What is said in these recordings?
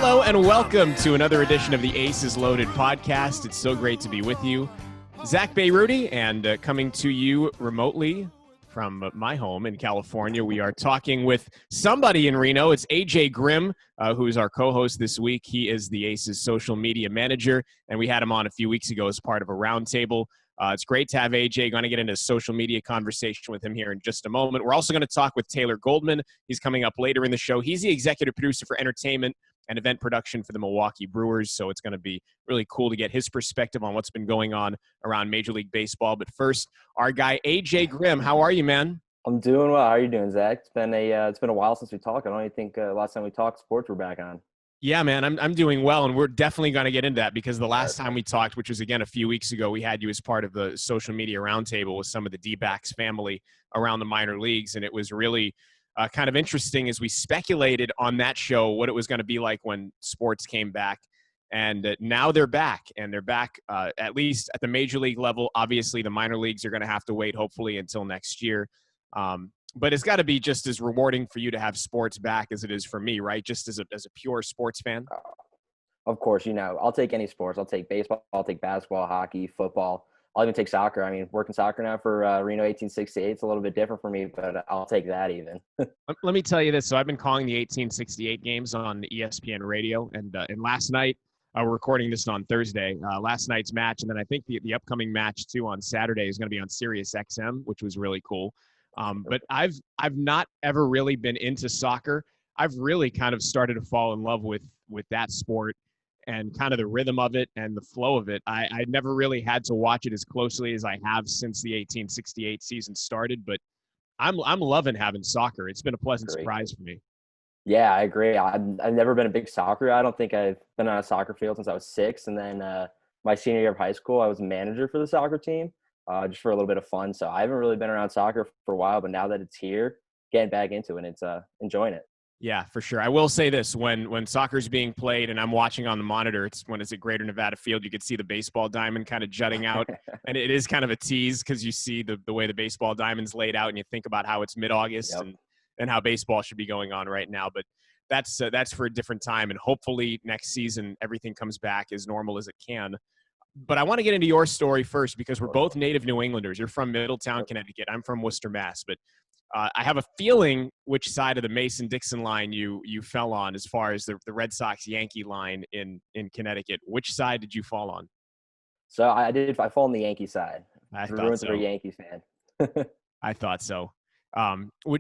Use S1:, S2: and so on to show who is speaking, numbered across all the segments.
S1: Hello and welcome to another edition of the Aces Loaded podcast. It's so great to be with you. Zach Bayruti, and coming to you remotely from my home in California, we are talking with somebody in Reno. It's AJ Grimm, who is our co-host this week. He is the Aces social media manager, and we had him on a few weeks ago as part of a roundtable. It's great to have AJ. Going to get into a social media conversation with him here in just a moment. We're also going to talk with Taylor Goldman. He's coming up later in the show. He's the executive producer for entertainment and event production for the Milwaukee Brewers, so it's going to be really cool to get his perspective on what's been going on around Major League Baseball. But first, our guy AJ Grimm, how are you, man?
S2: I'm doing well. How are you doing, Zach? It's been a while since we talked. I don't even think last time we talked, sports were back on.
S1: Yeah, man, I'm doing well, and we're definitely going to get into that because the last time we talked, which was, again, a few weeks ago, we had you as part of the social media roundtable with some of the D-backs family around the minor leagues, and it was really kind of interesting as we speculated on that show what it was going to be like when sports came back. And now they're back, and they're back at least at the major league level. Obviously, the minor leagues are going to have to wait, hopefully, until next year. But it's got to be just as rewarding for you to have sports back as it is for me, right? Just as a pure sports fan.
S2: Of course, I'll take any sports. I'll take baseball. I'll take basketball, hockey, football. I'll even take soccer. I mean, working soccer now for Reno 1868. It's a little bit different for me, but I'll take that even.
S1: Let me tell you this. So I've been calling the 1868 games on ESPN radio, and last night, we're recording this on Thursday, last night's match, and then I think the upcoming match, too, on Saturday is going to be on Sirius XM, which was really cool. But I've not ever really been into soccer. I've really kind of started to fall in love with that sport and kind of the rhythm of it and the flow of it. I never really had to watch it as closely as I have since the 1868 season started, but I'm loving having soccer. It's been a pleasant surprise for me.
S2: Yeah, I agree. I've never been a big soccer guy. I don't think I've been on a soccer field since I was 6. And then my senior year of high school, I was a manager for the soccer team. Just for a little bit of fun. So I haven't really been around soccer for a while, but now that it's here, getting back into it, and it's enjoying it.
S1: Yeah, for sure. I will say this, when soccer's being played and I'm watching on the monitor, it's at Greater Nevada Field, you could see the baseball diamond kind of jutting out. And it is kind of a tease because you see the way the baseball diamond's laid out and you think about how it's mid-August and how baseball should be going on right now. But that's for a different time. And hopefully next season, everything comes back as normal as it can. But I want to get into your story first because we're both native New Englanders. You're from Middletown, Connecticut. I'm from Worcester, Mass. But I have a feeling which side of the Mason-Dixon line you fell on as far as the Red Sox-Yankee line in Connecticut. Which side did you fall on?
S2: So I fall on the Yankee side.
S1: I thought so.
S2: You're a Yankees fan.
S1: I thought so.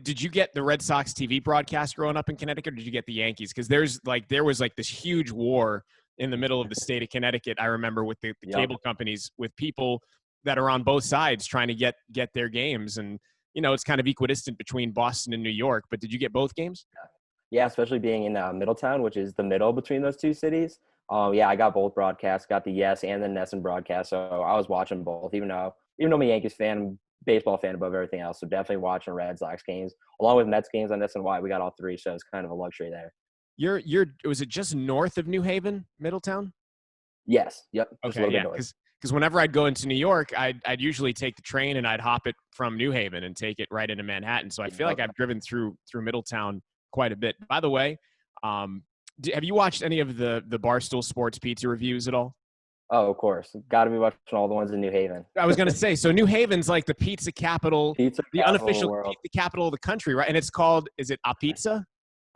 S1: Did you get the Red Sox TV broadcast growing up in Connecticut, or did you get the Yankees? Because there was this huge war in the middle of the state of Connecticut, I remember, with the cable companies, with people that are on both sides trying to get their games. And, it's kind of equidistant between Boston and New York. But did you get both games?
S2: Yeah, especially being in Middletown, which is the middle between those two cities. I got both broadcasts, got the Yes and the Nesson broadcast. So I was watching both, even though I'm a Yankees fan, I'm a baseball fan above everything else. So definitely watching Red Sox games, along with Mets games on SNY. We got all three, so it's kind of a luxury there.
S1: Was it just north of New Haven, Middletown?
S2: Yes. Yep.
S1: Okay, yeah. Because whenever I'd go into New York, I'd usually take the train and I'd hop it from New Haven and take it right into Manhattan. So I feel like I've driven through Middletown quite a bit. By the way, have you watched any of the Barstool Sports Pizza reviews at all?
S2: Oh, of course. Got to be watching all the ones in New Haven.
S1: I was going to say, so New Haven's like the pizza capital, the unofficial pizza capital of the country, right? And it's called, is it A Pizza?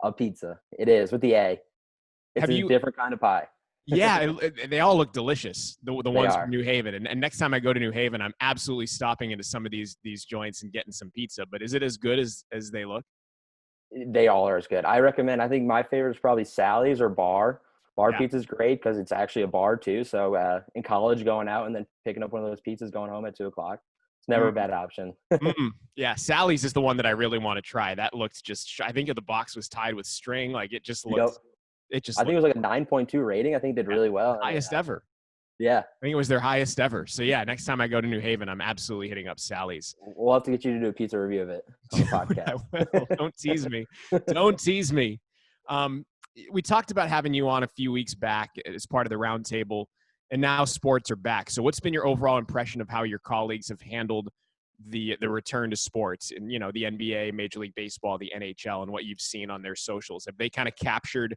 S2: A Pizza. It is, with the A. It's a different kind of pie.
S1: Yeah, they all look delicious, the ones from New Haven. And next time I go to New Haven, I'm absolutely stopping into some of these joints and getting some pizza. But is it as good as they look?
S2: They all are as good. I think my favorite is probably Sally's or Bar. Bar pizza is great because it's actually a bar too. So in college, going out and then picking up one of those pizzas, going home at 2:00, it's never a bad option.
S1: Yeah, Sally's is the one that I really want to try. That looked I think the box was tied with string. Like it just looked. I think
S2: it was like a 9.2 rating. I think it did really well.
S1: Highest ever.
S2: Yeah.
S1: I think it was their highest ever. So yeah, next time I go to New Haven, I'm absolutely hitting up Sally's.
S2: We'll have to get you to do a pizza review of it on the podcast.
S1: I will. Don't tease me. Don't tease me. We talked about having you on a few weeks back as part of the roundtable, and now sports are back. So what's been your overall impression of how your colleagues have handled the return to sports and, the NBA, Major League Baseball, the NHL, and what you've seen on their socials? Have they kind of captured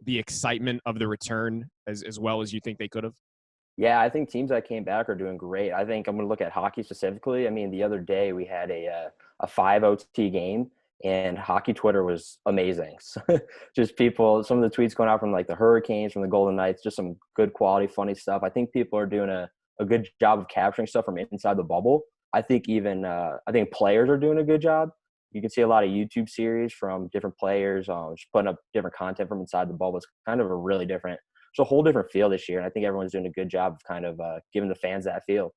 S1: the excitement of the return as well as you think they could have?
S2: Yeah, I think teams that came back are doing great. I think I'm going to look at hockey specifically. I mean, the other day we had a 5 OT game, and hockey Twitter was amazing. So just people, some of the tweets going out from like the Hurricanes, from the Golden Knights, just some good quality, funny stuff. I think people are doing a good job of capturing stuff from inside the bubble. I think even I think players are doing a good job. You can see a lot of YouTube series from different players, just putting up different content from inside the bubble. It's kind of a really different, it's a whole different feel this year. And I think everyone's doing a good job of kind of giving the fans that feel.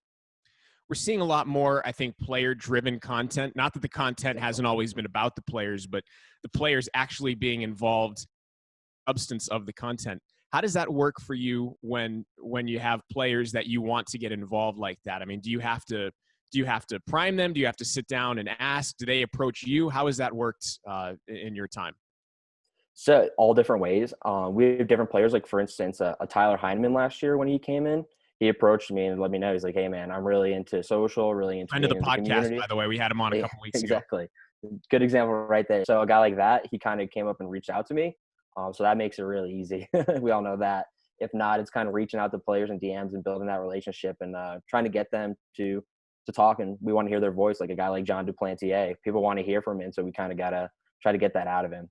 S1: We're seeing a lot more, I think, player-driven content. Not that the content hasn't always been about the players, but the players actually being involved, substance of the content. How does that work for you when you have players that you want to get involved like that? I mean, do you have to prime them? Do you have to sit down and ask? Do they approach you? How has that worked in your time?
S2: So all different ways. We have different players. Like for instance, a Tyler Heineman last year when he came in, he approached me and let me know. He's like, "Hey man, I'm really into social, really into
S1: Friend of the
S2: the
S1: podcast,
S2: community."
S1: by the way. We had him on a couple weeks ago.
S2: Exactly. Good example right there. So a guy like that, he kind of came up and reached out to me. So that makes it really easy. We all know that. If not, it's kind of reaching out to players and DMs and building that relationship and trying to get them to talk. And we want to hear their voice, like a guy like John Duplantier. People want to hear from him, so we kind of gotta try to get that out of him.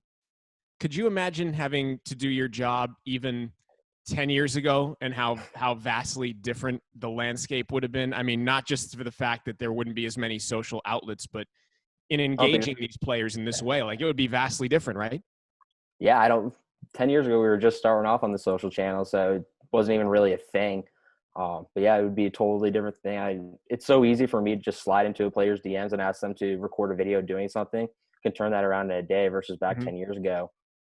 S1: Could you imagine having to do your job even 10 years ago and how vastly different the landscape would have been? I mean, not just for the fact that there wouldn't be as many social outlets, but in engaging these players in this way, like it would be vastly different, right?
S2: Yeah, 10 years ago, we were just starting off on the social channel, so it wasn't even really a thing. But yeah, it would be a totally different thing. It's so easy for me to just slide into a player's DMs and ask them to record a video doing something. Can turn that around in a day versus back 10 years ago.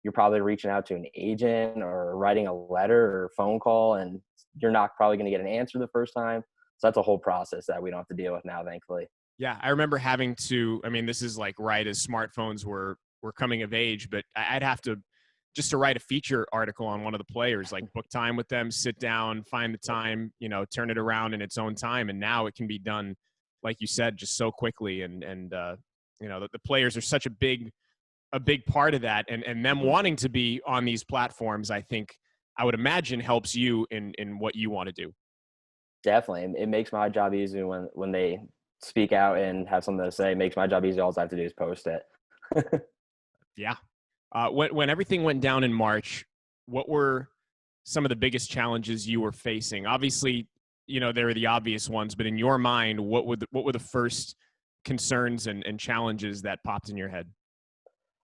S2: You're probably reaching out to an agent or writing a letter or phone call, and you're not probably going to get an answer the first time. So that's a whole process that we don't have to deal with now, thankfully.
S1: Yeah, I remember having to, I mean, this is like right as smartphones were coming of age, but I'd have to, just to write a feature article on one of the players, like book time with them, sit down, find the time, turn it around in its own time. And now it can be done, like you said, just so quickly. And the players are such a big part of that, and them wanting to be on these platforms, I think, I would imagine, helps you in what you want to do.
S2: Definitely. It makes my job easy when they speak out and have something to say. It makes my job easy. All I have to do is post it.
S1: Yeah. When everything went down in March, what were some of the biggest challenges you were facing? Obviously, there are the obvious ones, but in your mind, what were the first concerns and challenges that popped in your head?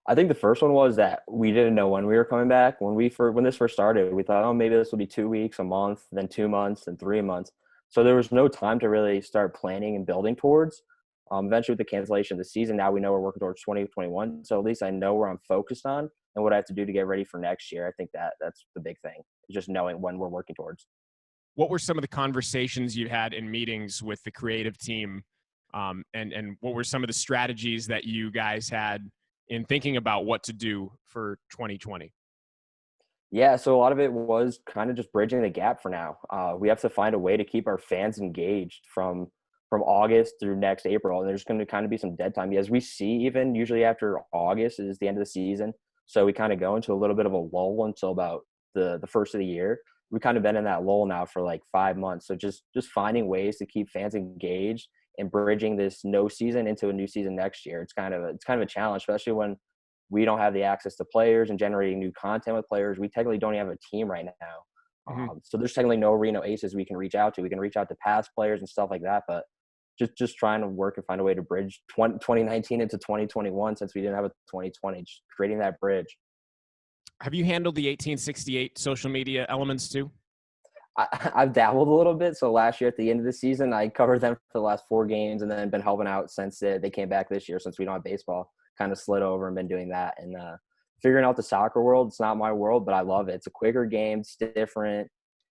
S2: I think the first one was that we didn't know when we were coming back. When this first started, we thought, oh, maybe this will be 2 weeks, a month, then 2 months, then 3 months. So there was no time to really start planning and building towards. Eventually, with the cancellation of the season, now we know we're working towards 2021. So at least I know where I'm focused on and what I have to do to get ready for next year. I think that's the big thing, just knowing when we're working towards.
S1: What were some of the conversations you had in meetings with the creative team, and what were some of the strategies that you guys had in thinking about what to do for 2020?
S2: Yeah, so a lot of it was kind of just bridging the gap for now. We have to find a way to keep our fans engaged from August through next April. And there's going to kind of be some dead time. As we see, even usually after August is the end of the season. So we kind of go into a little bit of a lull until about the first of the year. We've kind of been in that lull now for like 5 months. So just finding ways to keep fans engaged and bridging this no season into a new season next year. It's kind of a challenge, especially when we don't have the access to players and generating new content with players. We technically don't have a team right now.
S1: Mm-hmm.
S2: So there's technically no Reno Aces we can reach out to. We can reach out to past players and stuff like that, but just trying to work and find a way to bridge 2019 into 2021 since we didn't have a 2020, just creating that bridge.
S1: Have you handled the 1868 social media elements too?
S2: I've dabbled a little bit. So last year at the end of the season, I covered them for the last 4 games and then been helping out since they came back this year, since we don't have baseball. Kind of slid over and been doing that. And figuring out the soccer world, it's not my world, but I love it. It's a quicker game. It's different.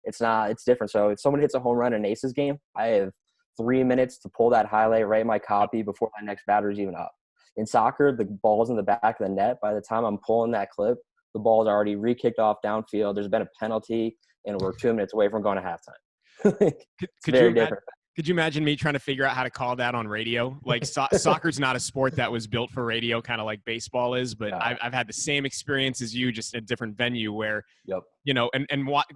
S2: It's different. So if someone hits a home run in an Aces game, I have 3 minutes to pull that highlight, write my copy before my next batter is even up. In soccer, the ball's in the back of the net. By the time I'm pulling that clip, the ball's already re-kicked off downfield. There's been a penalty, and we're 2 minutes away from going to halftime. It's very different.
S1: Could you imagine me trying to figure out how to call that on radio? Like soccer's not a sport that was built for radio, kind of like baseball is, but I've had the same experience as you, just in a different venue where,
S2: Yep.
S1: you know, and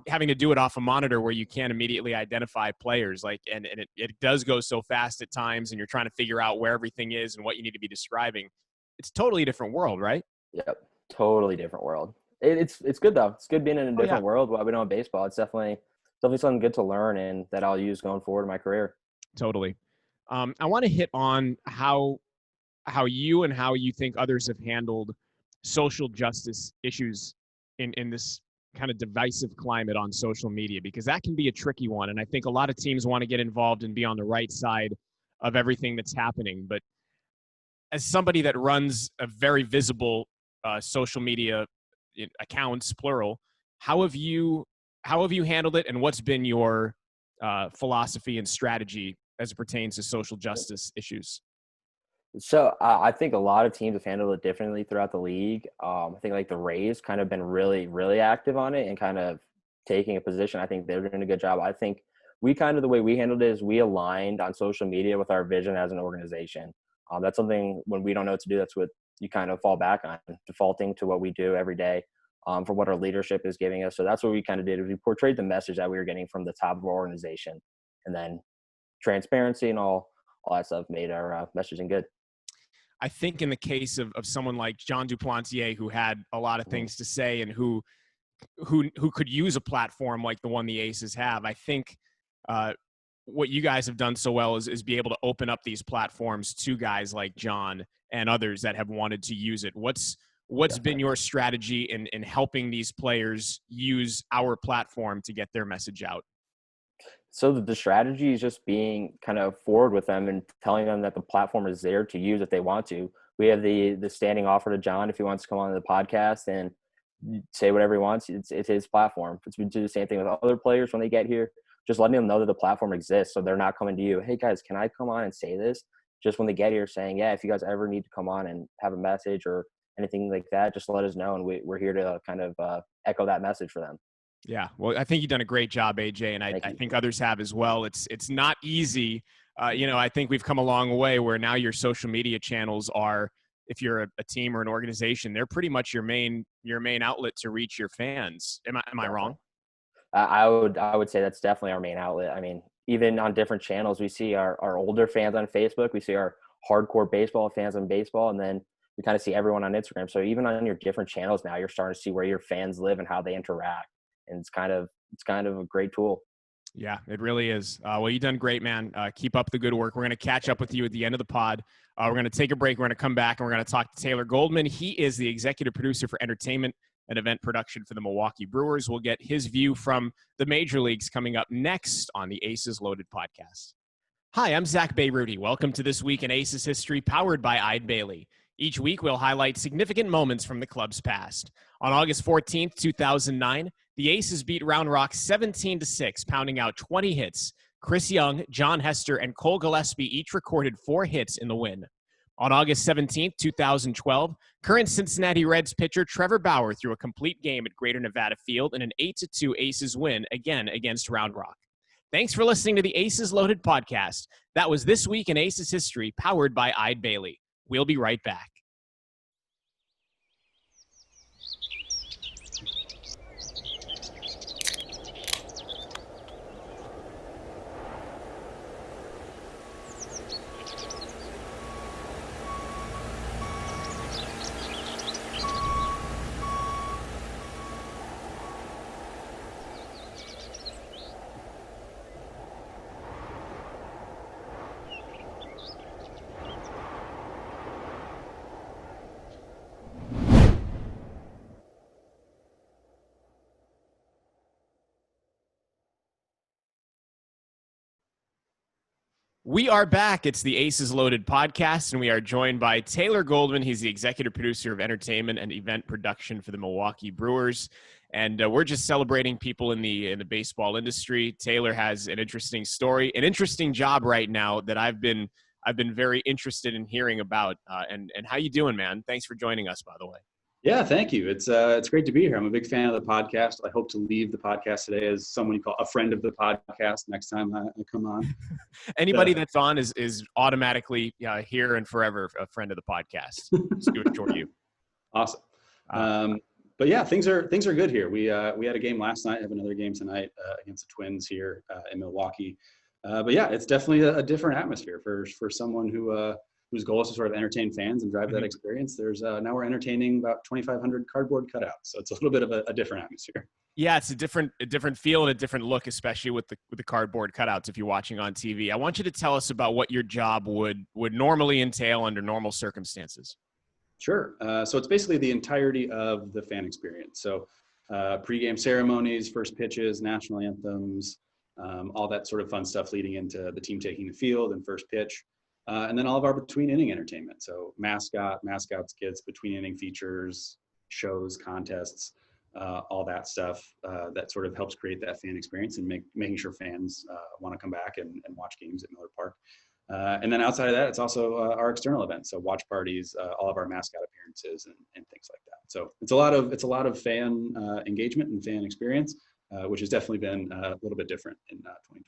S1: having to do it off a monitor where you can't immediately identify players, like, and it does go so fast at times, and you're trying to figure out where everything is and what you need to be describing. It's a totally different world, right?
S2: Yep. Totally different world. It's good though. It's good being in a different world while we don't have baseball. It's definitely something good to learn and that I'll use going forward in my career.
S1: Totally. I want to hit on how you and how you think others have handled social justice issues in this kind of divisive climate on social media, because that can be a tricky one. And I think a lot of teams want to get involved and be on the right side of everything that's happening. But as somebody that runs a very visible social media accounts, plural, how have you handled it, and what's been your philosophy and strategy as it pertains to social justice issues?
S2: So I think a lot of teams have handled it differently throughout the league. I think like the Rays kind of been really, really active on it and kind of taking a position. I think they're doing a good job. I think we kind of, the way we handled it is we aligned on social media with our vision as an organization. That's something when we don't know what to do, that's what you kind of fall back on, defaulting to what we do every day for what our leadership is giving us. So that's what we kind of did. We portrayed the message that we were getting from the top of our organization, and then transparency and all that stuff made our messaging good.
S1: I think in the case of someone like John Duplantier, who had a lot of things to say and who could use a platform like the one the Aces have, I think what you guys have done so well is be able to open up these platforms to guys like John and others that have wanted to use it. What's been your strategy in helping these players use our platform to get their message out?
S2: So the strategy is just being kind of forward with them and telling them that the platform is there to use if they want to. We have the standing offer to John if he wants to come on the podcast and say whatever he wants. It's his platform. We do the same thing with other players when they get here, just letting them know that the platform exists, so they're not coming to you, hey guys, can I come on and say this? Just when they get here saying, yeah, if you guys ever need to come on and have a message or anything like that, just let us know, and we're here to kind of echo that message for them.
S1: Yeah, well, I think you've done a great job, AJ, and I think others have as well. It's not easy. I think we've come a long way where now your social media channels are, if you're a team or an organization, they're pretty much your main outlet to reach your fans. Am I wrong?
S2: I would say that's definitely our main outlet. I mean, even on different channels, we see our older fans on Facebook, we see our hardcore baseball fans on baseball, and then we kind of see everyone on Instagram. So even on your different channels now, you're starting to see where your fans live and how they interact. And it's kind of a great tool.
S1: Yeah, it really is. Well, you've done great, man. Keep up the good work. We're going to catch up with you at the end of the pod. We're going to take a break. We're going to come back, and we're going to talk to Taylor Goldman. He is the executive producer for entertainment and event production for the Milwaukee Brewers. We'll get his view from the major leagues coming up next on the Aces Loaded podcast. Hi, I'm Zach Bayruti. Welcome to This Week in Aces History, powered by Eide Bailly. Each week, we'll highlight significant moments from the club's past. On August 14th, 2009, the Aces beat Round Rock 17-6, pounding out 20 hits. Chris Young, John Hester, and Cole Gillespie each recorded 4 hits in the win. On August 17th, 2012, current Cincinnati Reds pitcher Trevor Bauer threw a complete game at Greater Nevada Field in an 8-2 Aces win, again against Round Rock. Thanks for listening to the Aces Loaded podcast. That was This Week in Aces History, powered by Eide Bailly. We'll be right back. We are back. It's the Aces Loaded podcast, and we are joined by Taylor Goldman. He's the executive producer of entertainment and event production for the Milwaukee Brewers. And we're just celebrating people in the baseball industry. Taylor has an interesting story, an interesting job right now that I've been very interested in hearing about. And how you doing, man? Thanks for joining us, by the way.
S3: Yeah, thank you. It's great to be here. I'm a big fan of the podcast. I hope to leave the podcast today as someone you call a friend of the podcast next time I come on.
S1: Anybody that's on is automatically here and forever a friend of the podcast. Just to assure you.
S3: Awesome. But yeah, things are good here. We had a game last night. Have another game tonight against the Twins here in Milwaukee. But yeah, it's definitely a different atmosphere for someone whose goal is to sort of entertain fans and drive that experience. There's now we're entertaining about 2,500 cardboard cutouts, so it's a little bit of a different atmosphere. Yeah,
S1: it's a different feel and a different look, especially with the cardboard cutouts. If you're watching on TV, I want you to tell us about what your job would normally entail under normal circumstances.
S3: Sure. So it's basically the entirety of the fan experience. So pregame ceremonies, first pitches, national anthems, all that sort of fun stuff leading into the team taking the field and first pitch. And then all of our between inning entertainment. So mascots, kids, between inning features, shows, contests, all that stuff that sort of helps create that fan experience and making sure fans want to come back and watch games at Miller Park. And then outside of that, it's also our external events. So watch parties, all of our mascot appearances and things like that. So it's a lot of fan engagement and fan experience, which has definitely been a little bit different in 2020.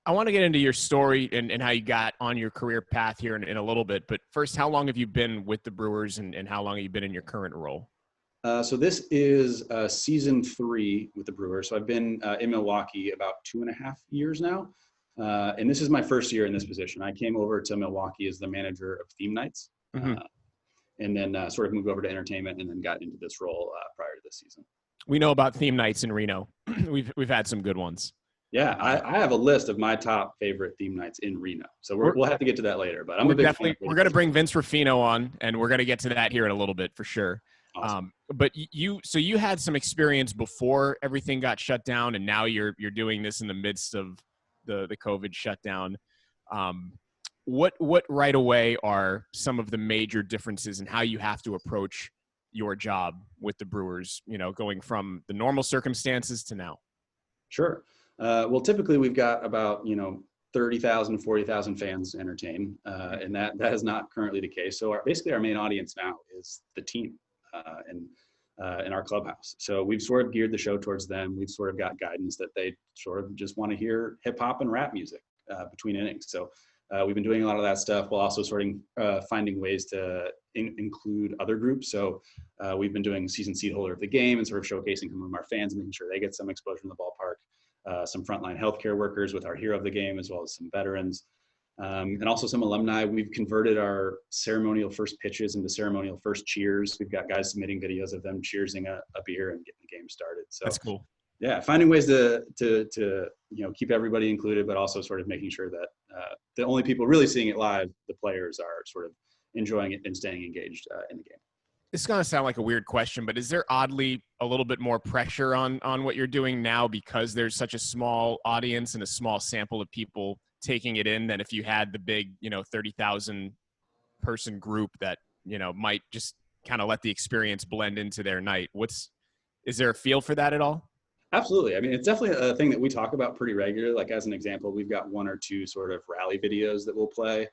S1: I want to get into your story and how you got on your career path here in a little bit. But first, how long have you been with the Brewers and how long have you been in your current role?
S3: So this is season 3 with the Brewers. So I've been in Milwaukee about 2.5 years now. And this is my first year in this position. I came over to Milwaukee as the manager of theme nights, and then sort of moved over to entertainment and then got into this role prior to this season.
S1: We know about theme nights in Reno. We've had some good ones.
S3: Yeah, I have a list of my top favorite theme nights in Reno. So we'll have to get to that later. But we're
S1: going to bring Vince Ruffino on, and we're going to get to that here in a little bit for sure. Awesome. But you had some experience before everything got shut down, and now you're doing this in the midst of the COVID shutdown. What right away are some of the major differences in how you have to approach your job with the Brewers, going from the normal circumstances to now?
S3: Sure. Well, typically we've got about, 30,000 to 40,000 fans to entertain. And that is not currently the case. So basically our main audience now is the team in our clubhouse. So we've sort of geared the show towards them. We've sort of got guidance that they sort of just want to hear hip hop and rap music between innings. So we've been doing a lot of that stuff while also finding ways to include other groups. So we've been doing season seat holder of the game and sort of showcasing some of our fans and making sure they get some exposure in the ballpark. Some frontline healthcare workers with our hero of the game, as well as some veterans, and also some alumni. We've converted our ceremonial first pitches into ceremonial first cheers. We've got guys submitting videos of them cheersing a beer and getting the game started. So
S1: that's cool.
S3: Yeah, finding ways to keep everybody included, but also sort of making sure that the only people really seeing it live, the players, are sort of enjoying it and staying engaged in the game.
S1: This is going to sound like a weird question, but is there oddly a little bit more pressure on what you're doing now because there's such a small audience and a small sample of people taking it in than if you had the big, 30,000 person group that, might just kind of let the experience blend into their night? Is there a feel for that at all?
S3: Absolutely. I mean, it's definitely a thing that we talk about pretty regularly. Like as an example, we've got 1 or 2 sort of rally videos that we'll play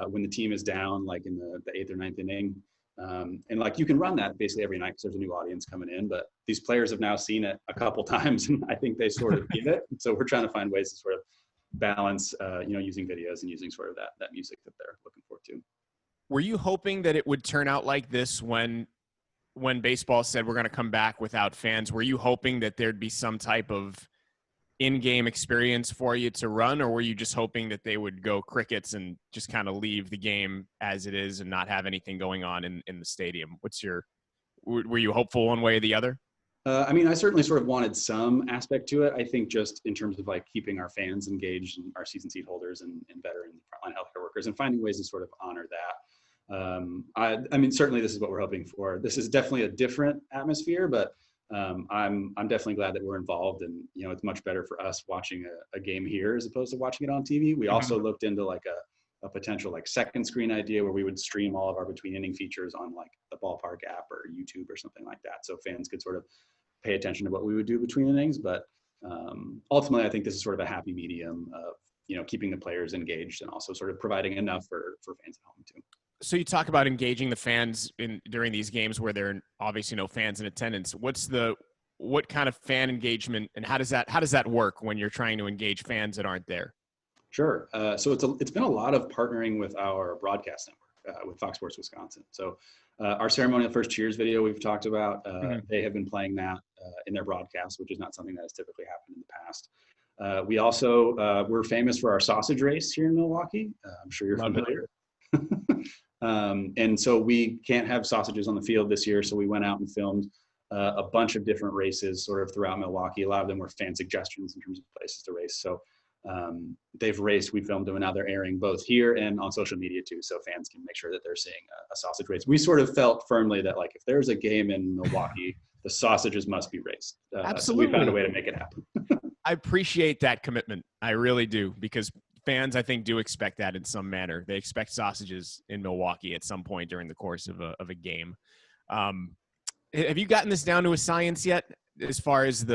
S3: when the team is down, like in the 8th or 9th inning. And like you can run that basically every night because there's a new audience coming in, but these players have now seen it a couple times and I think they sort of get it. So we're trying to find ways to sort of balance, using videos and using sort of that music that they're looking forward to.
S1: Were you hoping that it would turn out like this when baseball said we're going to come back without fans? Were you hoping that there'd be some type of in-game experience for you to run, or were you just hoping that they would go crickets and just kind of leave the game as it is and not have anything going on in the stadium? Were you hopeful one way or the other?
S3: I mean, I certainly sort of wanted some aspect to it. I think just in terms of like keeping our fans engaged and our season seat holders and veteran frontline healthcare workers and finding ways to sort of honor that. I mean, certainly this is what we're hoping for. This is definitely a different atmosphere, but I'm definitely glad that we're involved, and it's much better for us watching a game here as opposed to watching it on TV. We also looked into like a potential like second screen idea where we would stream all of our between inning features on like the ballpark app or YouTube or something like that, so fans could sort of pay attention to what we would do between innings. But ultimately, I think this is sort of a happy medium of keeping the players engaged and also sort of providing enough for fans at home too.
S1: So you talk about engaging the fans during these games where there are obviously no fans in attendance. What kind of fan engagement, and how does that work when you're trying to engage fans that aren't there?
S3: Sure. So it's been a lot of partnering with our broadcast network, with Fox Sports Wisconsin. So our ceremonial first cheers video we've talked about, they have been playing that in their broadcast, which is not something that has typically happened in the past. We also, we're famous for our sausage race here in Milwaukee. I'm sure you're familiar. And so we can't have sausages on the field this year. So we went out and filmed a bunch of different races sort of throughout Milwaukee. A lot of them were fan suggestions in terms of places to race. So they've raced, we filmed them, and now they're airing both here and on social media too. So fans can make sure that they're seeing a sausage race. We sort of felt firmly that like, if there's a game in Milwaukee, the sausages must be raced.
S1: Absolutely.
S3: So we found a way to make it happen.
S1: I appreciate that commitment. I really do, because fans, I think, do expect that in some manner. They expect sausages in Milwaukee at some point during the course of a game. Have you gotten this down to a science yet, as far as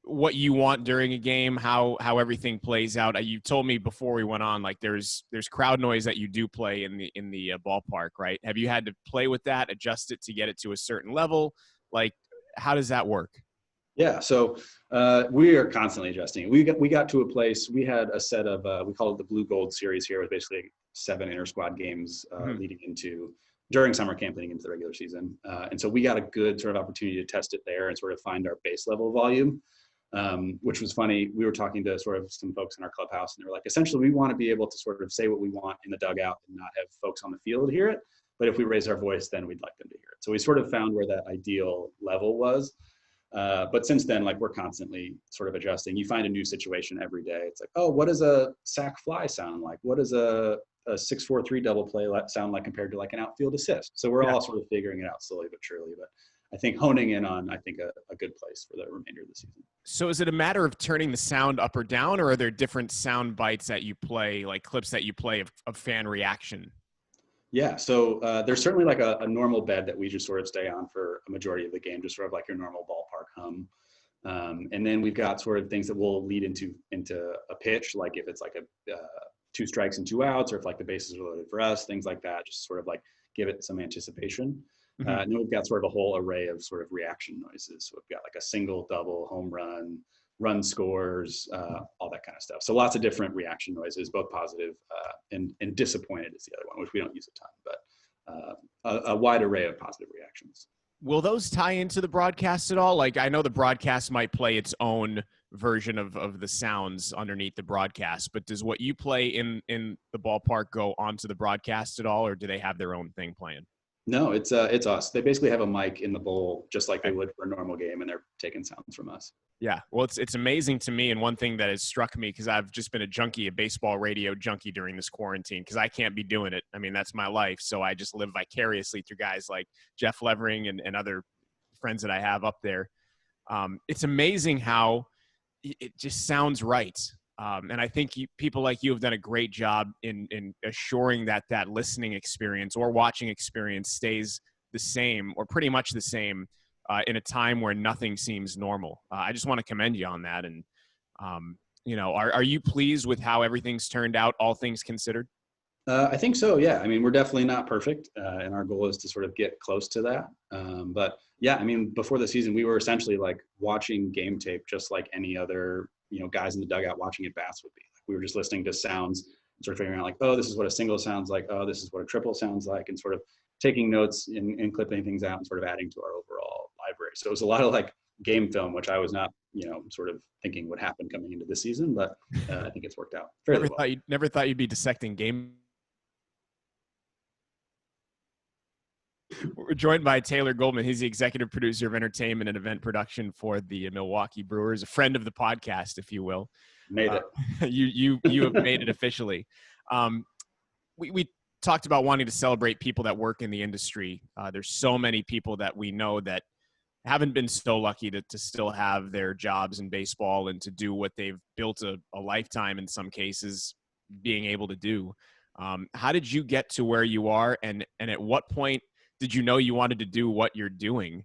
S1: what you want during a game, how everything plays out? You told me before we went on, like there's crowd noise that you do play in the ballpark, right? Have you had to play with that, adjust it to get it to a certain level? Like, how does that work?
S3: Yeah, so we are constantly adjusting. We got to a place, we had a set of, we call it the Blue Gold series here, with basically 7 inter-squad games during summer camp leading into the regular season. And so we got a good sort of opportunity to test it there and sort of find our base level volume, which was funny. We were talking to sort of some folks in our clubhouse, and they were like, essentially, we want to be able to sort of say what we want in the dugout and not have folks on the field hear it. But if we raise our voice, then we'd like them to hear it. So we sort of found where that ideal level was. But since then, like, we're constantly sort of adjusting. You find a new situation every day. It's like, oh, what does a sac fly sound like? What does a 6-4-3 double play sound like compared to like an outfield assist? So we're all sort of figuring it out slowly but surely. But I think honing in on, I think, a good place for the remainder of the season. So
S1: is it a matter of turning the sound up or down, or are there different sound bites that you play, like clips that you play of fan reaction? Yeah, so there's certainly like a normal bed that we just sort of stay on for a majority of the game, just sort of like your normal ballpark hum. And then we've got sort of things that will lead into a pitch, like if it's like a 2 strikes and 2 outs, or if like the bases are loaded for us, things like that, just sort of like give it some anticipation. And then we've got sort of a whole array of sort of reaction noises. So we've got like a single, double, home run scores, all that kind of stuff. So lots of different reaction noises, both positive and disappointed is the other one, which we don't use a ton, but a wide array of positive reactions. Will those tie into the broadcast at all? Like, I know the broadcast might play its own version of the sounds underneath the broadcast, but does what you play in the ballpark go onto the broadcast at all, or do they have their own thing playing? No, it's us. They basically have a mic in the bowl, just like they would for a normal game, and they're taking sounds from us. Yeah, well, it's amazing to me, and one thing that has struck me, because I've just been a baseball radio junkie during this quarantine, because I can't be doing it. I mean, that's my life, so I just live vicariously through guys like Jeff Levering and other friends that I have up there. It's amazing how it just sounds right. And I think people like you have done a great job in assuring that listening experience or watching experience stays the same, or pretty much the same, in a time where nothing seems normal. I just want to commend you on that. And, are you pleased with how everything's turned out, all things considered? I think so, yeah. I mean, we're definitely not perfect, and our goal is to sort of get close to that. But yeah, I mean, before the season, we were essentially like watching game tape just like any other, guys in the dugout watching at bats would be. Like, we were just listening to sounds and sort of figuring out like, oh, this is what a single sounds like. Oh, this is what a triple sounds like, and sort of taking notes and clipping things out and sort of adding to our overall library. So it was a lot of like game film, which I was not, sort of thinking would happen coming into this season, but I think it's worked out fairly well. Never thought you'd be dissecting game. We're joined by Taylor Goldman. He's the executive producer of entertainment and event production for the Milwaukee Brewers, a friend of the podcast, if you will. Made it. You have made it officially. We talked about wanting to celebrate people that work in the industry. There's so many people that we know that haven't been so lucky to still have their jobs in baseball and to do what they've built a lifetime, in some cases, being able to do. How did you get to where you are, and at what point did you know you wanted to do what you're doing?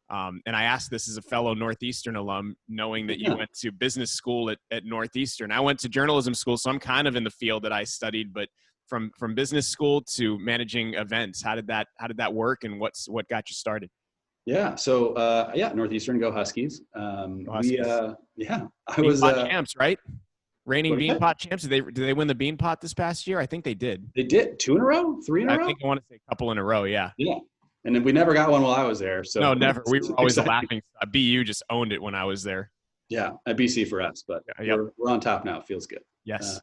S1: And I asked this as a fellow Northeastern alum, knowing that you went to business school at Northeastern. I went to journalism school, so I'm kind of in the field that I studied. But from business school to managing events. How did that work, and what got you started?
S3: Yeah. So Northeastern, go Huskies.
S1: Huskies.
S3: I was
S1: champs, right? Reigning
S3: What is that?
S1: Beanpot champs. Did they win the Beanpot this past year? I think they did.
S3: They did 2 in a row, 3 in a row.
S1: I think I want to say a couple in a row. Yeah.
S3: Yeah. And then we never got one while I was there. So
S1: No, never. We were always
S3: exciting.
S1: laughing. BU just owned it when I was there.
S3: Yeah, at BC for us, but
S1: Yep.
S3: we're on top now. It feels good.
S1: Yes.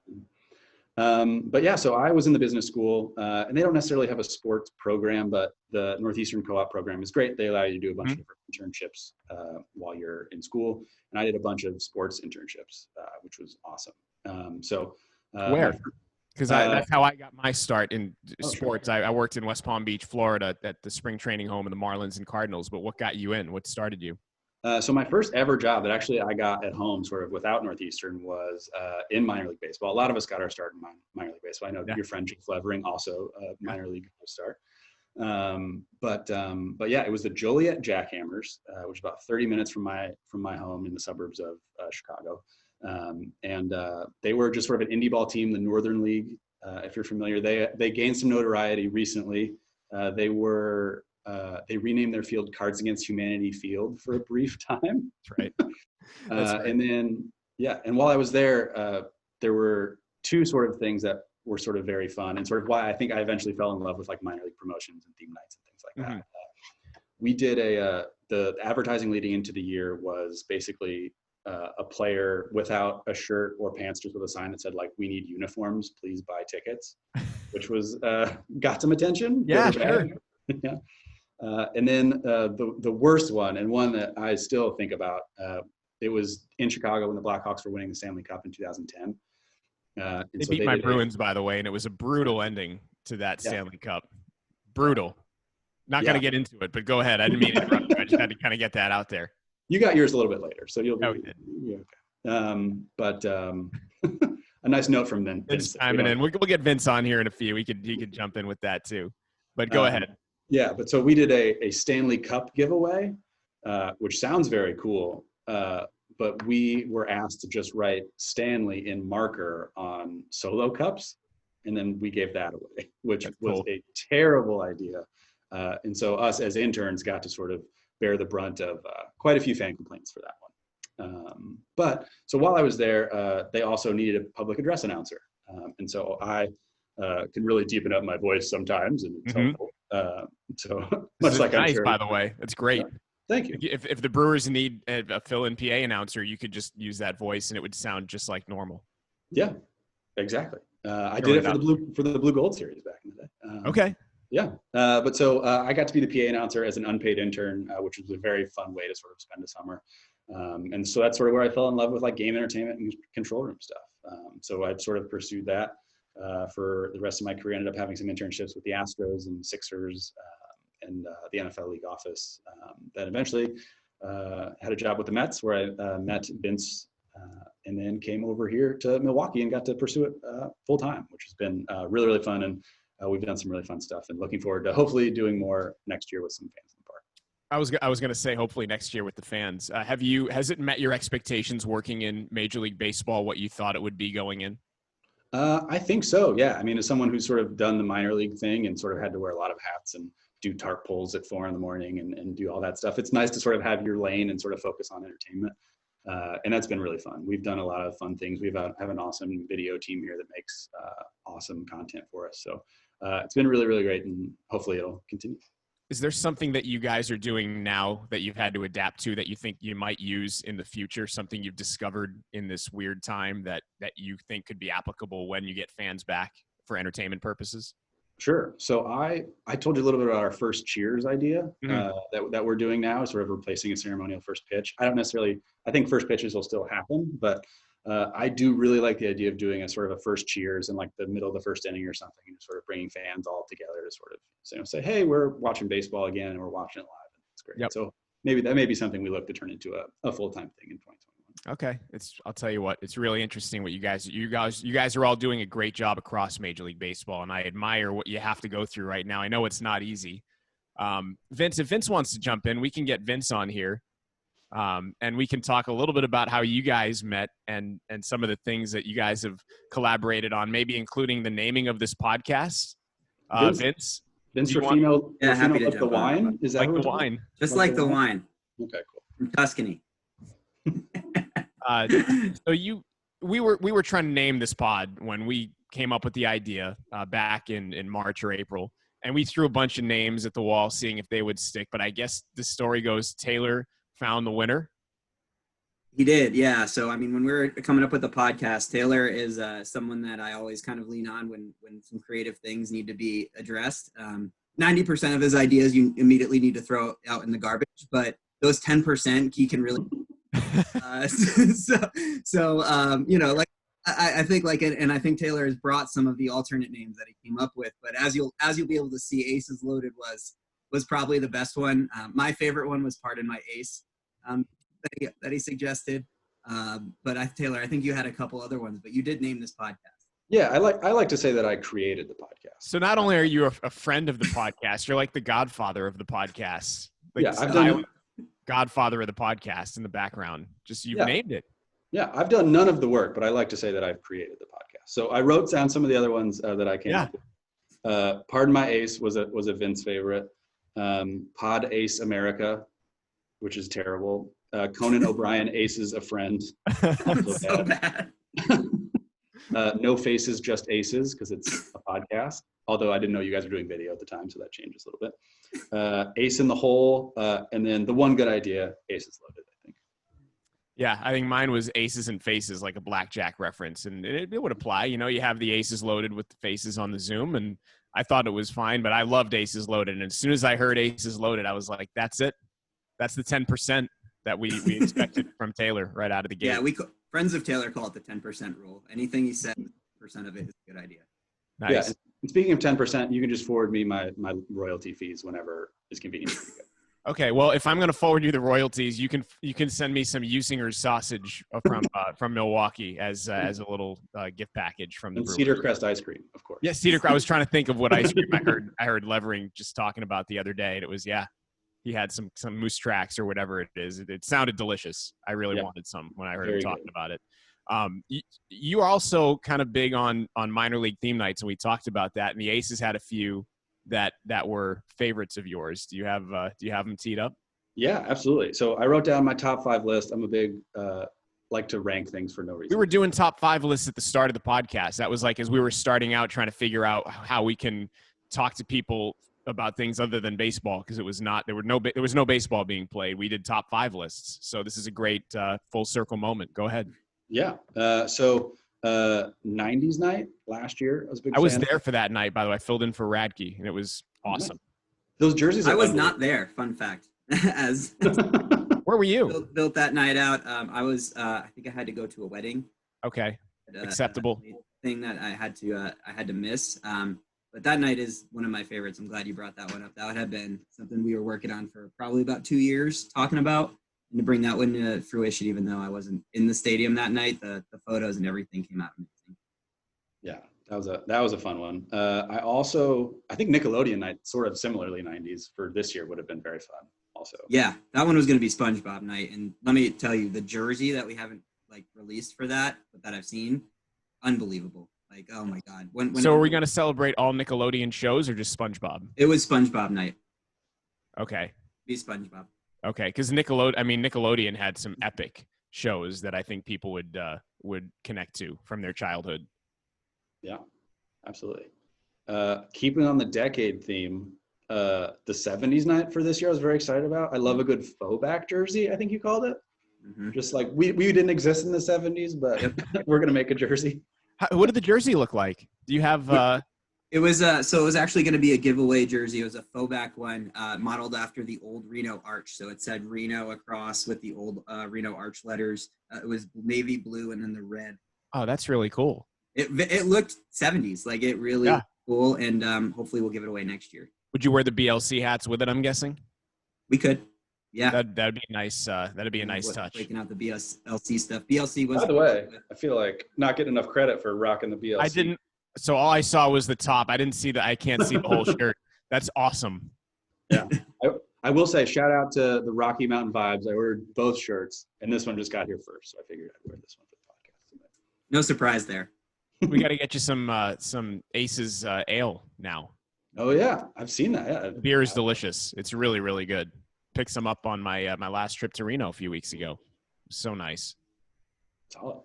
S3: But yeah, so I was in the business school, and they don't necessarily have a sports program, but the Northeastern Co-op program is great. They allow you to do a bunch of different internships while you're in school, and I did a bunch of sports internships, which was awesome.
S1: Where? Because that's how I got my start in sports. Sure. I worked in West Palm Beach, Florida, at the spring training home of the Marlins and Cardinals. But what got you in? What started you?
S3: So my first ever job that actually I got at home, sort of without Northeastern, was in minor league baseball. A lot of us got our start in minor league baseball. I know your friend Jake Levering, also a minor league start. But yeah, it was the Joliet Jackhammers, which is about 30 minutes from my home in the suburbs of Chicago. And they were just sort of an indie ball team, the Northern League. If you're familiar, they gained some notoriety recently. They renamed their field Cards Against Humanity Field for a brief time.
S1: That's right. That's right.
S3: And then, and while I was there, there were 2 sort of things that were sort of very fun, and sort of why I think I eventually fell in love with like minor league promotions and theme nights and things like that. We did the advertising leading into the year was basically a player without a shirt or pants, just with a sign that said like, "We need uniforms, please buy tickets," which was got some attention.
S1: Yeah, sure.
S3: Yeah. And then the worst one, and one that I still think about, it was in Chicago when the Blackhawks were winning the Stanley Cup in 2010.
S1: They beat my Bruins, by the way, and it was a brutal ending to that Stanley Cup. Brutal. Not going to get into it, but go ahead. I didn't mean to interrupt you. I just had to kind of get that out there.
S3: You got yours a little bit later, so you'll be
S1: okay.
S3: But a nice note from Vince.
S1: Chiming in. We'll get Vince on here in a few. He could jump in with that too. But go ahead.
S3: Yeah, but so we did a Stanley Cup giveaway, which sounds very cool. But we were asked to just write Stanley in marker on solo cups, and then we gave that away, which was a terrible idea. And so us as interns got to sort of bear the brunt of quite a few fan complaints for that one. But so while I was there, they also needed a public address announcer. And so I can really deepen up my voice sometimes, and it's helpful. So much like
S1: nice,
S3: I'm sure.
S1: By the way, that's great.
S3: Thank you.
S1: If the Brewers need a fill-in PA announcer, you could just use that voice, and it would sound just like normal.
S3: Yeah, exactly. I did it for the Blue Gold series back in the day.
S1: Okay.
S3: Yeah, but so I got to be the PA announcer as an unpaid intern, which was a very fun way to sort of spend a summer. And so that's sort of where I fell in love with like game entertainment and control room stuff. So I've sort of pursued that for the rest of my career. Ended up having some internships with the Astros and Sixers and the NFL League office. Then eventually had a job with the Mets where I met Vince and then came over here to Milwaukee and got to pursue it full time, which has been really, really fun. And we've done some really fun stuff, and looking forward to hopefully doing more next year with some fans in the park.
S1: I was going to say hopefully next year with the fans. Has it met your expectations working in Major League Baseball? What you thought it would be going in?
S3: I think so. Yeah. I mean, as someone who's sort of done the minor league thing and sort of had to wear a lot of hats and do tarp pulls at 4 a.m. and do all that stuff, it's nice to sort of have your lane and sort of focus on entertainment. And that's been really fun. We've done a lot of fun things. We have an awesome video team here that makes awesome content for us. So it's been really, really great, and hopefully it'll continue.
S1: Is there something that you guys are doing now that you've had to adapt to that you think you might use in the future, something you've discovered in this weird time that you think could be applicable when you get fans back for entertainment purposes? Sure.
S3: So I told you a little bit about our first cheers idea that we're doing now, sort of replacing a ceremonial first pitch. I think first pitches will still happen, but I do really like the idea of doing a sort of a first cheers in like the middle of the first inning or something, and sort of bringing fans all together to sort of say, hey, we're watching baseball again and we're watching it live. And it's great. Yep. So maybe that may be something we look to turn into a full-time thing in 2021.
S1: Okay. I'll tell you what, it's really interesting what you guys are all doing a great job across Major League Baseball, and I admire what you have to go through right now. I know it's not easy. Vince, if Vince wants to jump in, we can get Vince on here. And we can talk a little bit about how you guys met and some of the things that you guys have collaborated on, maybe including the naming of this podcast. Vince
S3: Ruffino,
S4: Yeah, happy to
S3: like the
S4: jump on.
S3: wine? Is that
S1: like
S3: what
S1: the
S3: we're talking
S1: wine.
S4: Just like the wine
S3: about? Okay, cool.
S4: from Tuscany.
S1: So we were trying to name this pod when we came up with the idea back in March or April, and we threw a bunch of names at the wall, seeing if they would stick. But I guess the story goes Taylor found the winner.
S4: He did, yeah. So, I mean, when we were coming up with the podcast, Taylor is someone that I always kind of lean on when some creative things need to be addressed. 90% of his ideas you immediately need to throw out in the garbage, but those 10% he can really. Like I think and I think Taylor has brought some of the alternate names that he came up with. But as you'll be able to see, Aces Loaded was probably the best one. My favorite one was Pardon My Ace. That he suggested. But Taylor, I think you had a couple other ones, but you did name this podcast.
S3: Yeah, I like to say that I created the podcast.
S1: So not only are you a friend of the podcast, you're like the godfather of the podcast. Like
S3: Yeah, I've done
S1: godfather of the podcast in the background. Just you've named it.
S3: Yeah, I've done none of the work, but I like to say that I've created the podcast. So I wrote down some of the other ones that I came up with. Pardon My Ace was a Vince favorite. Pod Ace America, which is terrible. Conan O'Brien Aces a Friend. Also
S4: So bad.
S3: No Faces, Just Aces, because it's a podcast. Although I didn't know you guys were doing video at the time, so that changes a little bit. Ace in the Hole, and then the one good idea, Aces Loaded, I think.
S1: Yeah, I think mine was Aces and Faces, like a blackjack reference, and it would apply. You know, you have the aces loaded with the faces on the Zoom, and I thought it was fine, but I loved Aces Loaded. And as soon as I heard Aces Loaded, I was like, that's it. That's the 10% that we expected from Taylor right out of the gate.
S4: Yeah, friends of Taylor call it the 10% rule. Anything he said, 10% of it is a good idea.
S1: Nice.
S3: Yeah, and speaking of 10%, you can just forward me my royalty fees whenever is convenient for you guys.
S1: Okay, well, if I'm going to forward you the royalties, you can send me some Usinger's sausage from Milwaukee as a little gift package from the
S3: And
S1: Brewers.
S3: Cedar Crest ice cream, of course.
S1: Yeah, Cedar Crest. I was trying to think of what ice cream I heard Levering just talking about the other day, and it was he had some moose tracks or whatever it is. It sounded delicious. I really wanted some when I heard him talking about it. You are also kind of big on minor league theme nights, and we talked about that. And the Aces had a few that were favorites of yours. Do you have them teed up?
S3: Yeah, absolutely. So I wrote down my top 5 list. I'm a big like to rank things for no reason.
S1: We were doing top 5 lists at the start of the podcast. That was like as we were starting out trying to figure out how we can talk to people about things other than baseball, because there was no baseball being played. We did top 5 lists. So this is a great full circle moment. Go ahead.
S3: Yeah. So 90s night last year, I was a big
S1: I was
S3: fan.
S1: there for that night, by the way. I filled in for Radke, and it was awesome.
S3: Those jerseys.
S4: I was not there. Fun fact. As
S1: Where were you?
S4: built that night out. I was. I think I had to go to a wedding.
S1: Okay. Acceptable.
S4: Thing that I had to miss. But that night is one of my favorites. I'm glad you brought that one up. That would have been something we were working on for probably about 2 years, talking about, and to bring that one to fruition. Even though I wasn't in the stadium that night, the photos and everything came out amazing.
S3: Yeah, that was a fun one. I think Nickelodeon night, sort of similarly 90s for this year, would have been very fun. Also. Yeah,
S4: that one was going to be SpongeBob night, and let me tell you, the jersey that we haven't released for that, but that I've seen, unbelievable. Like, oh my God.
S1: So are we going to celebrate all Nickelodeon shows or just SpongeBob?
S4: It was SpongeBob night.
S1: Okay.
S4: Be SpongeBob.
S1: Okay, because Nickelodeon had some epic shows that I think people would connect to from their childhood.
S3: Yeah, absolutely. Keeping on the decade theme, the 70s night for this year I was very excited about. I love a good faux back jersey, I think you called it. Mm-hmm. Just like we didn't exist in the 70s, but we're going to make a jersey.
S1: What did the jersey look like? Do you have
S4: It was so it was actually going to be a giveaway jersey. It was a faux back one, modeled after the old Reno arch. So it said Reno across with the old Reno arch letters. It was navy blue and then the red.
S1: Oh, that's really cool.
S4: It looked 70s, like it really cool, and hopefully we'll give it away next year.
S1: Would you wear the BLC hats with it, I'm guessing?
S4: We could. Yeah.
S1: That'd be nice. That'd be a nice touch.
S4: Breaking out the BLC stuff. BLC was.
S3: By the way, I feel like not getting enough credit for rocking the BLC.
S1: I didn't. So all I saw was the top. I can't see the whole shirt. That's awesome.
S3: Yeah. I will say, shout out to the Rocky Mountain Vibes. I ordered both shirts, and this one just got here first, so I figured I'd wear this one for the podcast.
S4: No surprise there.
S1: We got to get you some Aces ale now.
S3: Oh yeah, I've seen that. Yeah,
S1: The beer is delicious. It's really, really good. Picked some up on my my last trip to Reno a few weeks ago. So nice.
S3: solid.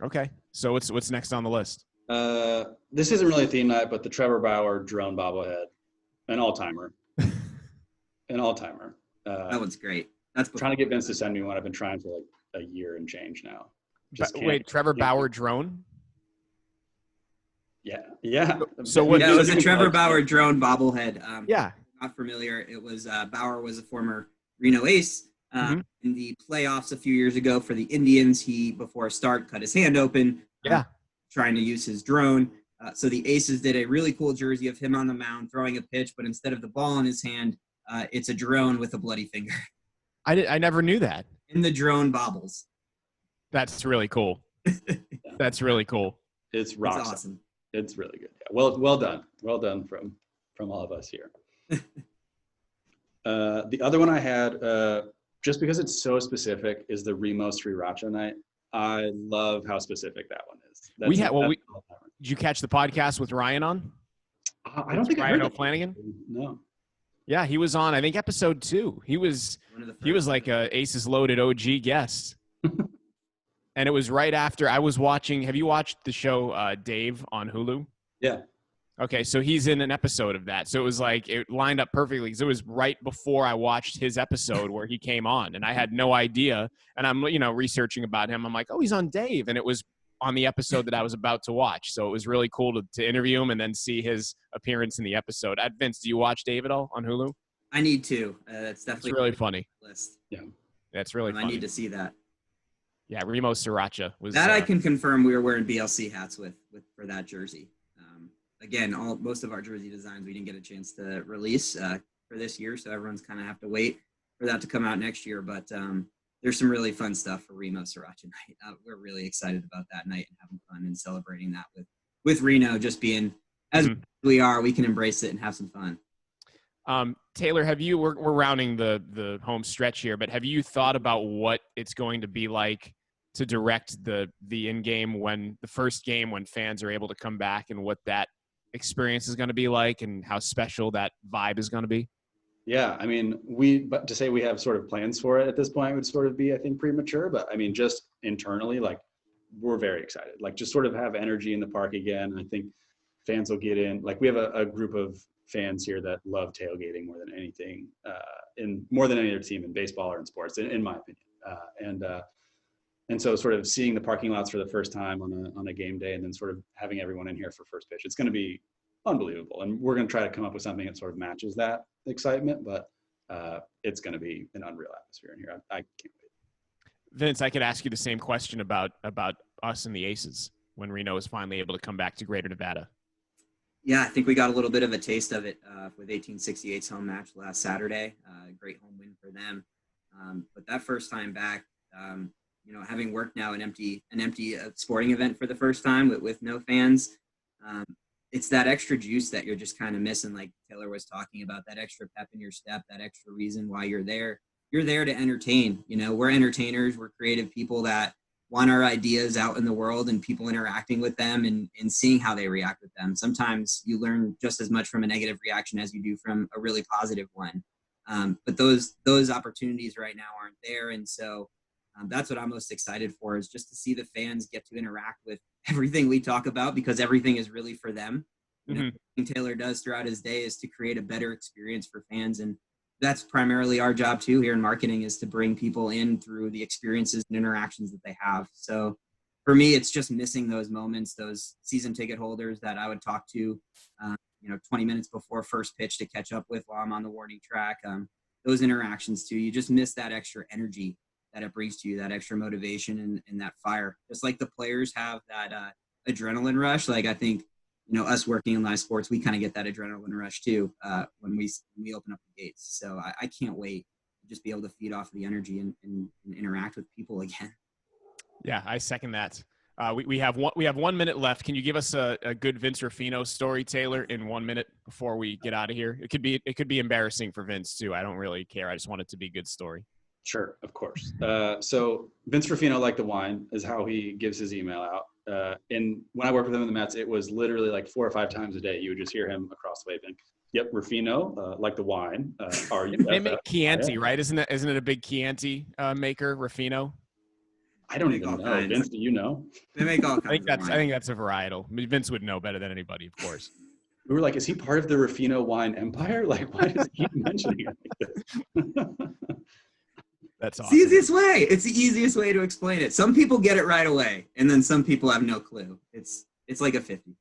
S1: Okay, so what's next on the list?
S3: This isn't really a theme night, but the Trevor Bauer drone bobblehead, an all-timer.
S4: That one's great. That's
S3: Trying to get Vince to send me one. I've been trying for like a year and change now.
S1: Wait, Trevor Bauer drone?
S3: Yeah.
S1: So what?
S4: Yeah, it was a Trevor Bauer drone bobblehead.
S1: Yeah.
S4: Not familiar. It was Bauer was a former Reno Ace. In the playoffs a few years ago for the Indians, he before a start cut his hand open. Trying to use his drone. So the Aces did a really cool jersey of him on the mound throwing a pitch, but instead of the ball in his hand, it's a drone with a bloody finger.
S1: I never knew that.
S4: And the drone bobbles.
S1: That's really cool. That's really cool.
S3: It's rock.
S4: It's awesome.
S3: It's really good. Yeah. Well done. Well done from all of us here. The other one I had, just because it's so specific, is the Remo Sriracha night. I love how specific that one is.
S1: Did you catch the podcast with Ryan on?
S3: I don't think I
S1: Ryan
S3: heard
S1: O'Flanagan.
S3: No.
S1: Yeah, he was on. I think episode 2. He was like a Aces Loaded OG guest. And it was right after I was watching. Have you watched the show Dave on Hulu?
S3: Yeah.
S1: Okay, so he's in an episode of that. So it was like it lined up perfectly because it was right before I watched his episode where he came on, and I had no idea. And I'm researching about him. I'm like, oh, he's on Dave, and it was on the episode that I was about to watch. So it was really cool to interview him and then see his appearance in the episode. Vince, do you watch Dave at all on Hulu?
S4: I need to. That's definitely
S1: really funny.
S4: List.
S3: Yeah,
S1: that's really funny.
S4: I need to see that.
S1: Yeah, Remo Sriracha was
S4: that. I can confirm we were wearing BLC hats with for that jersey. Again, most of our jersey designs we didn't get a chance to release for this year, so everyone's kind of have to wait for that to come out next year. But there's some really fun stuff for Remo Sriracha night. We're really excited about that night and having fun and celebrating that with Reno. Just being as we are, we can embrace it and have some fun.
S1: Taylor, we're rounding the home stretch here, but have you thought about what it's going to be like to direct the in-game the first game when fans are able to come back, and what that experience is going to be like and how special that vibe is going to be?
S3: Yeah, I mean, but to say we have sort of plans for it at this point would sort of be, I think, premature. But I mean, just internally, like, we're very excited. Like, just sort of have energy in the park again. I think fans will get in. Like, we have a group of fans here that love tailgating more than anything, more than any other team in baseball or in sports, in my opinion. And so sort of seeing the parking lots for the first time on a game day, and then sort of having everyone in here for first pitch, it's going to be unbelievable. And we're going to try to come up with something that sort of matches that excitement, but it's going to be an unreal atmosphere in here. I can't wait.
S1: Vince, I could ask you the same question about us and the Aces when Reno is finally able to come back to Greater Nevada.
S4: Yeah, I think we got a little bit of a taste of it with 1868's home match last Saturday. Great home win for them. But that first time back, having worked now an empty sporting event for the first time with no fans, it's that extra juice that you're just kind of missing, like Taylor was talking about, that extra pep in your step, that extra reason why you're there. You're there to entertain. We're entertainers. We're creative people that want our ideas out in the world and people interacting with them and seeing how they react with them. Sometimes you learn just as much from a negative reaction as you do from a really positive one. But those opportunities right now aren't there. And so that's what I'm most excited for, is just to see the fans get to interact with everything we talk about, because everything is really for them. What Taylor does throughout his day is to create a better experience for fans. And that's primarily our job too here in marketing, is to bring people in through the experiences and interactions that they have. So for me, it's just missing those moments, those season ticket holders that I would talk to, 20 minutes before first pitch to catch up with while I'm on the warning track. Those interactions too, you just miss that extra energy that it brings to you, that extra motivation and that fire. Just like the players have that adrenaline rush. Like, I think, us working in live sports, we kind of get that adrenaline rush too when we open up the gates. So I can't wait to just be able to feed off the energy and interact with people again.
S1: Yeah, I second that. We have 1 minute left. Can you give us a good Vince Ruffino story, Taylor, in 1 minute before we get out of here? It could be embarrassing for Vince too. I don't really care. I just want it to be a good story.
S3: Sure, of course. So Vince Ruffino liked the wine is how he gives his email out. And when I worked with him in the Mets, it was literally like 4 or 5 times a day. You would just hear him across the way being, "Yep, Ruffino, like the wine."
S1: They make Chianti, right? Isn't it a big Chianti maker, Ruffino?
S3: I don't even know. Vince, do you know?
S4: They make all kinds
S1: I think that's a varietal. I mean, Vince would know better than anybody, of course.
S3: We were like, is he part of the Ruffino wine empire? Like, why does he keep mentioning it like this?
S1: That's awesome.
S4: It's the easiest way. It's the easiest way to explain it. Some people get it right away, and then some people have no clue. It's like a 50.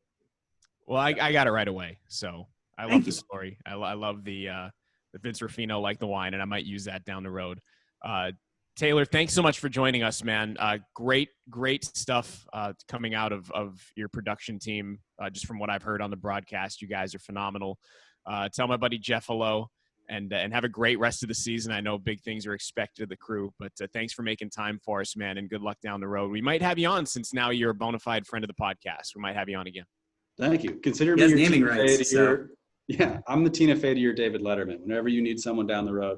S1: Well, I got it right away, so I love
S4: Thank
S1: the
S4: you.
S1: story. I love the Vince Ruffino like the wine, and I might use that down the road. Taylor, thanks so much for joining us, man. Great stuff coming out of your production team. Just from what I've heard on the broadcast, you guys are phenomenal. Tell my buddy Jeff hello, and have a great rest of the season. I know big things are expected of the crew, but thanks for making time for us, man, and good luck down the road. We might have you on since now you're a bona fide friend of the podcast. We might have you on again.
S3: Thank you. Consider
S4: He
S3: me
S4: has
S3: your
S4: naming
S3: Tina
S4: rights,
S3: Fey to your, yeah, I'm the Tina Fey to your David Letterman. Whenever you need someone down the road,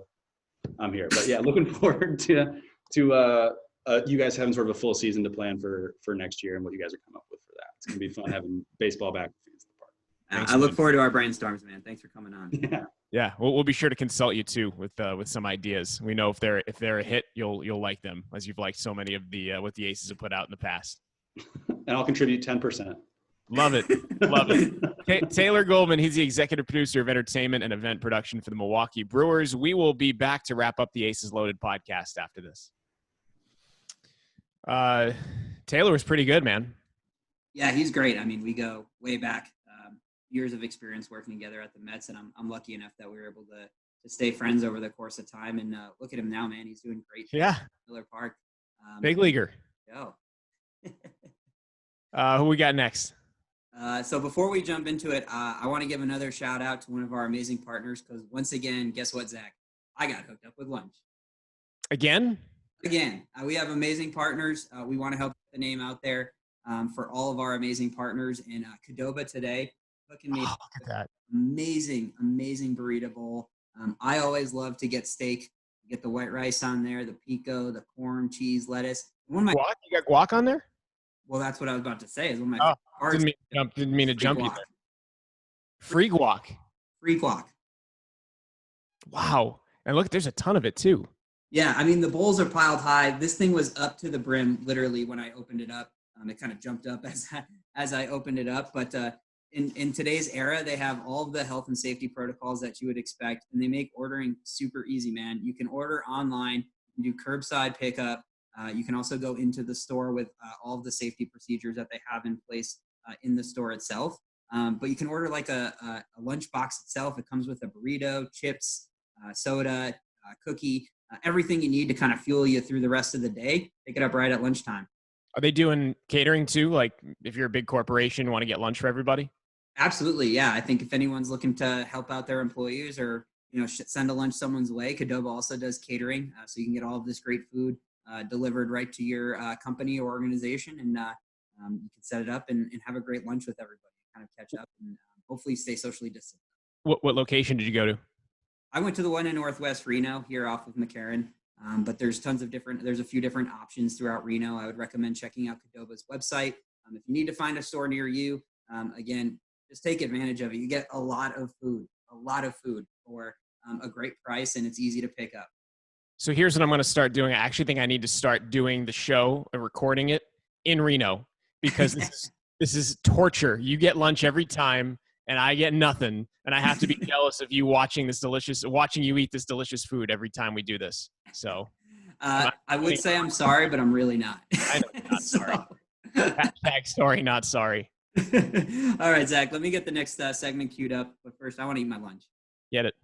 S3: I'm here. But yeah, looking forward to you guys having sort of a full season to plan for next year and what you guys are coming up with for that. It's gonna be fun having baseball back with fans at the park.
S4: I look forward to our brainstorms, man. Thanks for coming on.
S3: Yeah.
S1: We'll be sure to consult you too with some ideas. We know if they're a hit, you'll like them, as you've liked so many of the what the Aces have put out in the past.
S3: And I'll contribute 10%.
S1: Love it. Love it. Taylor Goldman, he's the executive producer of entertainment and event production for the Milwaukee Brewers. We will be back to wrap up the Aces Loaded podcast after this. Taylor was pretty good, man.
S5: Yeah, he's great. I mean, we go way back, years of experience working together at the Mets, and I'm lucky enough that we were able to stay friends over the course of time. And look at him now, man. He's doing great.
S1: Yeah.
S5: Miller Park.
S1: Big leaguer.
S5: Go.
S1: Who we got next?
S5: So before we jump into it, I want to give another shout out to one of our amazing partners, because once again, guess what, Zach? I got hooked up with lunch.
S1: Again,
S5: we have amazing partners. We want to help get the name out there for all of our amazing partners. And Qdoba today hooking me
S1: look at that.
S5: amazing burrito bowl. I always love to get steak, get the white rice on there, the pico, the corn, cheese, lettuce. One of my
S1: Guac? You got guac on there?
S5: Well, that's what I was about to say. Is one of my
S1: Didn't mean to jump you
S5: guac.
S1: there. Free guac.
S5: Free guac.
S1: Wow. And look, there's a ton of it too.
S5: Yeah, I mean, the bowls are piled high. This thing was up to the brim, literally, when I opened it up. It kind of jumped up as I opened it up. But in today's era, they have all of the health and safety protocols that you would expect, and they make ordering super easy, man. You can order online, you can do curbside pickup. You can also go into the store with all of the safety procedures that they have in place in the store itself. But you can order like a lunch box itself. It comes with a burrito, chips, soda, cookie, everything you need to kind of fuel you through the rest of the day. Pick it up right at lunchtime.
S1: Are they doing catering too? Like if you're a big corporation, want to get lunch for everybody?
S5: Absolutely, yeah. I think if anyone's looking to help out their employees or send a lunch someone's way, Qdoba also does catering, so you can get all of this great food delivered right to your company or organization, and you can set it up and have a great lunch with everybody, kind of catch up, and hopefully stay socially distant.
S1: What location did you go to?
S5: I went to the one in Northwest Reno here off of McCarran, but there's a few different options throughout Reno. I would recommend checking out Qdoba's website. If you need to find a store near you, again, just take advantage of it. You get a lot of food for a great price, and it's easy to pick up.
S1: So here's what I'm going to start doing. I actually think I need to start doing the show and recording it in Reno, because this is torture. You get lunch every time and I get nothing. And I have to be jealous of you watching you eat this delicious food every time we do this. So
S5: I would say I'm sorry, but I'm really not.
S1: I know you're not sorry. Hashtag sorry, not sorry.
S5: All right, Zach, let me get the next segment queued up. But first, I want to eat my lunch.
S1: Get it.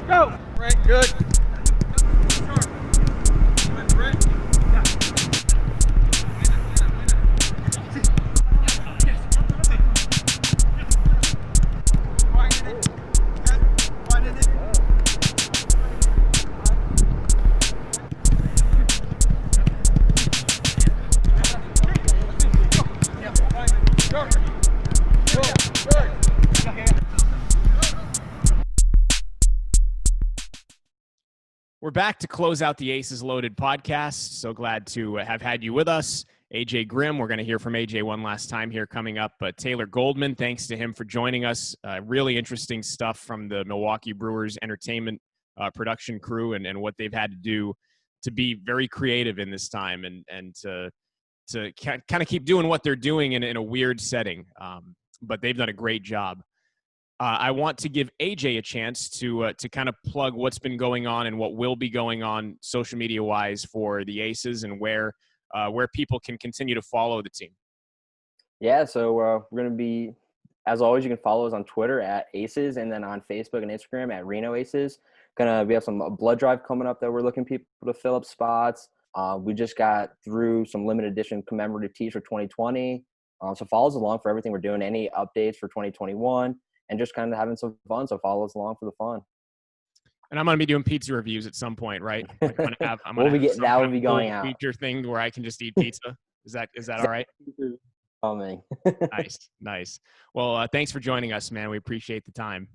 S6: Go! Right, good.
S1: We're back to close out the Aces Loaded podcast. So glad to have had you with us. AJ Grimm, we're going to hear from AJ one last time here coming up. But Taylor Goldman, thanks to him for joining us. Really interesting stuff from the Milwaukee Brewers entertainment production crew and what they've had to do to be very creative in this time and to kind of keep doing what they're doing in a weird setting. But they've done a great job. I want to give AJ a chance to kind of plug what's been going on and what will be going on social media wise for the Aces and where people can continue to follow the team.
S2: Yeah, so we're going to be, as always, you can follow us on Twitter at Aces and then on Facebook and Instagram at Reno Aces. We have some blood drive coming up that we're looking people to fill up spots. We just got through some limited edition commemorative tees for 2020. So follow us along for everything we're doing, any updates for 2021. And just kind of having some fun, so follow us along for the fun.
S1: And I'm going to be doing pizza reviews at some point, right? I'm going to have
S2: that will be going out.
S1: Feature thing where I can just eat pizza. Is that all right?
S2: Coming.
S1: Nice. Well, thanks for joining us, man. We appreciate the time.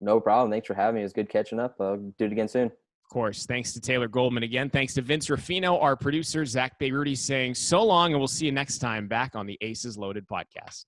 S2: No problem. Thanks for having me. It was good catching up. I'll do it again soon.
S1: Of course. Thanks to Taylor Goldman again. Thanks to Vince Ruffino, our producer, Zach Bayruti, saying so long, and we'll see you next time back on the Aces Loaded podcast.